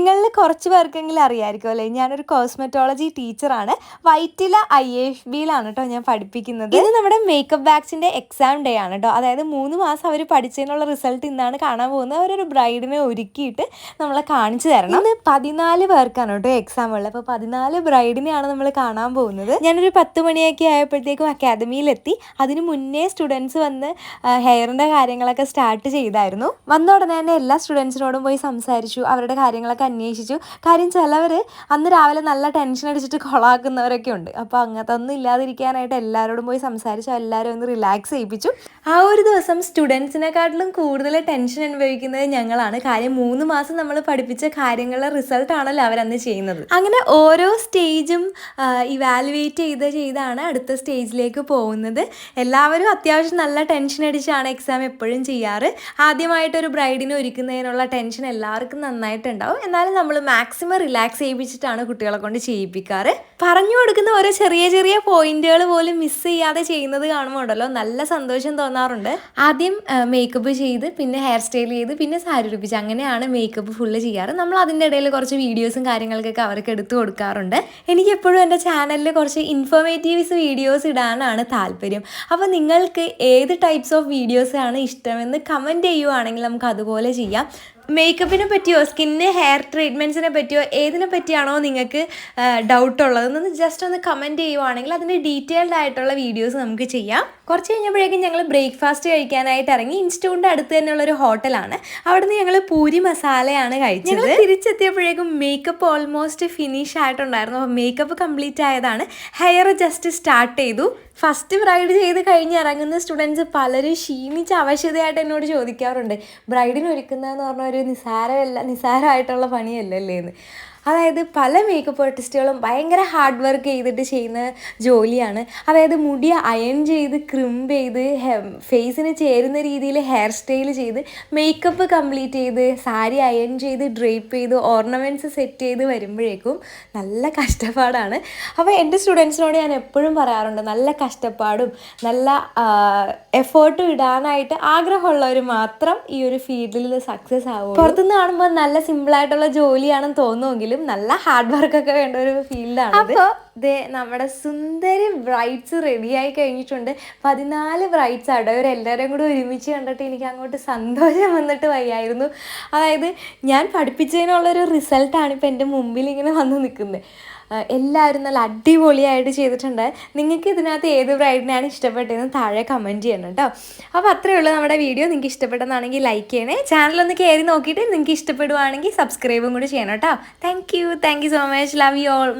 നിങ്ങളിൽ കുറച്ച് പേർക്കെങ്കിലും അറിയായിരിക്കും അല്ലേ, ഞാനൊരു കോസ്മെറ്റോളജി ടീച്ചറാണ്. വൈറ്റില IAFBയിലാണ് കേട്ടോ ഞാൻ പഠിപ്പിക്കുന്നത്. ഇത് നമ്മുടെ മേക്കപ്പ് ബാച്ചിൻ്റെ എക്സാം ഡേ ആണ് കേട്ടോ. അതായത് 3 മാസം അവർ പഠിച്ചതിനുള്ള റിസൾട്ട് ഇന്നാണ് കാണാൻ പോകുന്നത്. അവരൊരു ബ്രൈഡിനെ ഒരുക്കിയിട്ട് നമ്മളെ കാണിച്ചു തരണം. ഇന്ന് 14 പേർക്കാണ് കേട്ടോ എക്സാം ഉള്ളത്. അപ്പോൾ 14 ബ്രൈഡിനെയാണ് നമ്മൾ കാണാൻ പോകുന്നത്. ഞാനൊരു 10 മണിയൊക്കെ ആയപ്പോഴത്തേക്കും അക്കാദമിയിലെത്തി. അതിന് മുന്നേ സ്റ്റുഡൻസ് വന്ന് ഹെയറിൻ്റെ കാര്യങ്ങളൊക്കെ സ്റ്റാർട്ട് ചെയ്തായിരുന്നു. വന്ന ഉടനെ തന്നെ എല്ലാ സ്റ്റുഡൻസിനോടും പോയി സംസാരിച്ചു, അവരുടെ കാര്യങ്ങളൊക്കെ അന്വേഷിച്ചു. കാര്യം ചിലവർ അന്ന് രാവിലെ നല്ല ടെൻഷൻ അടിച്ചിട്ട് കൊളാക്കുന്നവരൊക്കെ ഉണ്ട്. അപ്പോൾ അങ്ങനത്തെ ഒന്നും ഇല്ലാതിരിക്കാനായിട്ട് എല്ലാവരോടും പോയി സംസാരിച്ചു, എല്ലാവരും ഒന്ന് റിലാക്സ് ചെയ്യിപ്പിച്ചു. ആ ഒരു ദിവസം സ്റ്റുഡൻസിനെക്കാട്ടിലും കൂടുതൽ ടെൻഷൻ അനുഭവിക്കുന്നത് ഞങ്ങളാണ്. കാര്യം 3 മാസം നമ്മൾ പഠിപ്പിച്ച കാര്യങ്ങളുടെ റിസൾട്ടാണല്ലോ അവരന്ന് ചെയ്യുന്നത്. അങ്ങനെ ഓരോ സ്റ്റേജും ഇവാലുവേറ്റ് ചെയ്താണ് അടുത്ത സ്റ്റേജിലേക്ക് പോകുന്നത്. എല്ലാവരും അത്യാവശ്യം നല്ല ടെൻഷൻ അടിച്ചാണ് എക്സാം എപ്പോഴും ചെയ്യാറ്. ആദ്യമായിട്ടൊരു ബ്രൈഡിനെ ഒരുക്കുന്നതിനുള്ള ടെൻഷൻ എല്ലാവർക്കും നന്നായിട്ടുണ്ടാവും. എന്നാലും നമ്മൾ മാക്സിമം റിലാക്സ് ചെയ്യിപ്പിച്ചിട്ടാണ് കുട്ടികളെ കൊണ്ട് ചെയ്യിപ്പിക്കാറ്. പറഞ്ഞു കൊടുക്കുന്ന ഓരോ ചെറിയ ചെറിയ പോയിന്റുകൾ പോലും മിസ് ചെയ്യാതെ ചെയ്യുന്നത് കാണുമ്പോൾ ഉണ്ടല്ലോ നല്ല സന്തോഷം തോന്നാറുണ്ട്. ആദ്യം മേക്കപ്പ് ചെയ്ത്, പിന്നെ ഹെയർ സ്റ്റൈൽ ചെയ്ത്, പിന്നെ സാരി ഉടുപ്പിച്ച്, അങ്ങനെയാണ് മേക്കപ്പ് ഫുള്ള് ചെയ്യാറ്. നമ്മൾ അതിൻ്റെ ഇടയിൽ കുറച്ച് വീഡിയോസും കാര്യങ്ങൾക്കൊക്കെ അവർക്ക് എടുത്തു കൊടുക്കാറുണ്ട്. എനിക്കെപ്പോഴും എൻ്റെ ചാനലിൽ കുറച്ച് ഇൻഫോർമേറ്റീവ്സ് വീഡിയോസ് ഇടാനാണ് താല്പര്യം. അപ്പോൾ നിങ്ങൾക്ക് ഏത് ടൈപ്സ് ഓഫ് വീഡിയോസാണ് ഇഷ്ടമെന്ന് കമൻറ്റ് ചെയ്യുവാണെങ്കിൽ നമുക്ക് അതുപോലെ ചെയ്യാം. മേക്കപ്പിനെ പറ്റിയോ സ്കിന്ന് ഹെയർ ട്രീറ്റ്മെൻറ്റ്സിനെ പറ്റിയോ ഏതിനെ പറ്റിയാണോ നിങ്ങൾക്ക് ഡൗട്ടുള്ളതെന്ന് ജസ്റ്റ് ഒന്ന് കമൻറ്റ് ചെയ്യുവാണെങ്കിൽ അതിൻ്റെ ഡീറ്റെയിൽഡ് ആയിട്ടുള്ള വീഡിയോസ് നമുക്ക് ചെയ്യാം. കുറച്ച് കഴിഞ്ഞപ്പോഴേക്കും ഞങ്ങൾ ബ്രേക്ക്ഫാസ്റ്റ് കഴിക്കാനായിട്ട് ഇറങ്ങി. ഇൻസ്റ്റിറ്റ്യൂട്ടിൻ്റെ അടുത്ത് തന്നെയുള്ളൊരു ഹോട്ടലാണ്. അവിടെ നിന്ന് ഞങ്ങൾ പൂരി മസാലയാണ് കഴിച്ചത്. ഞങ്ങൾ തിരിച്ചെത്തിയപ്പോഴേക്കും മേക്കപ്പ് ഓൾമോസ്റ്റ് ഫിനിഷ് ആയിട്ടുണ്ടായിരുന്നു. അപ്പോൾ മേക്കപ്പ് കംപ്ലീറ്റ് ആയതാണ്. ഹെയർ ജസ്റ്റ് സ്റ്റാർട്ട് ചെയ്തു. ഫസ്റ്റ് ബ്രൈഡ് ചെയ്ത് കഴിഞ്ഞ് ഇറങ്ങുന്ന സ്റ്റുഡൻസ് പലരും ക്ഷീണിച്ച് അവശതയായിട്ട് എന്നോട് ചോദിക്കാറുണ്ട്, ബ്രൈഡിന് ഒരുക്കുന്നതെന്ന് പറഞ്ഞാൽ ഒരു നിസ്സാരമായിട്ടുള്ള പണിയല്ലല്ലേ എന്ന്. അതായത് പല മേക്കപ്പ് ആർട്ടിസ്റ്റുകളും ഭയങ്കര ഹാർഡ് വർക്ക് ചെയ്തിട്ട് ചെയ്യുന്ന ജോലിയാണ്. അതായത് മുടി അയൺ ചെയ്ത് ക്രിംപ് ചെയ്ത് ഫേസിന് ചേരുന്ന രീതിയിൽ ഹെയർ സ്റ്റൈൽ ചെയ്ത് മേക്കപ്പ് കംപ്ലീറ്റ് ചെയ്ത് സാരി അയൺ ചെയ്ത് ഡ്രേപ്പ് ചെയ്ത് ഓർണമെൻറ്റ്സ് സെറ്റ് ചെയ്ത് വരുമ്പോഴേക്കും നല്ല കഷ്ടപ്പാടാണ്. അപ്പോൾ എൻ്റെ സ്റ്റുഡൻസിനോട് ഞാൻ എപ്പോഴും പറയാറുണ്ട്, നല്ല കഷ്ടപ്പാടും നല്ല എഫേർട്ടും ഇടാനായിട്ട് ആഗ്രഹമുള്ളവർ മാത്രം ഈ ഒരു ഫീൽഡിൽ സക്സസ് ആവും. പുറത്തുനിന്ന് കാണുമ്പോൾ നല്ല സിമ്പിളായിട്ടുള്ള ജോലിയാണെന്ന് തോന്നുമെങ്കിൽ നല്ല ഹാർഡ് വർക്കൊക്കെ വേണ്ട ഒരു ഫീൽഡാണ്. അപ്പോൾ നമ്മുടെ സുന്ദരി ബ്രൈഡ്സ് റെഡിയായി കഴിഞ്ഞിട്ടുണ്ട്. 14 ബ്രൈഡ്സ് ആട്ടോ. ഇവരെല്ലാവരും കൂടി ഒരുമിച്ച് കണ്ടിട്ട് എനിക്ക് അങ്ങോട്ട് സന്തോഷം വന്നിട്ട് വയ്യായിരുന്നു. അതായത് ഞാൻ പഠിപ്പിച്ചതിനുള്ളൊരു റിസൾട്ടാണ് ഇപ്പോൾ എൻ്റെ മുമ്പിൽ ഇങ്ങനെ വന്ന് നിൽക്കുന്നത്. എല്ലാവരും നല്ല അടിപൊളിയായിട്ട് ചെയ്തിട്ടുണ്ട്. നിങ്ങൾക്ക് ഇതിനകത്ത് ഏത് ബ്രൈഡിനെയാണ് ഇഷ്ടപ്പെട്ടതെന്ന് താഴെ കമൻറ്റ് ചെയ്യണം കേട്ടോ. അപ്പോൾ അത്രയേ ഉള്ളൂ നമ്മുടെ വീഡിയോ. നിങ്ങൾക്ക് ഇഷ്ടപ്പെട്ടെന്നാണെങ്കിൽ ലൈക്ക് ചെയ്യണേ. ചാനലൊന്ന് കയറി നോക്കിയിട്ട് നിങ്ങൾക്ക് ഇഷ്ടപ്പെടുവാണെങ്കിൽ സബ്സ്ക്രൈബും കൂടി ചെയ്യണം കേട്ടോ. Thank you so much. Love you all.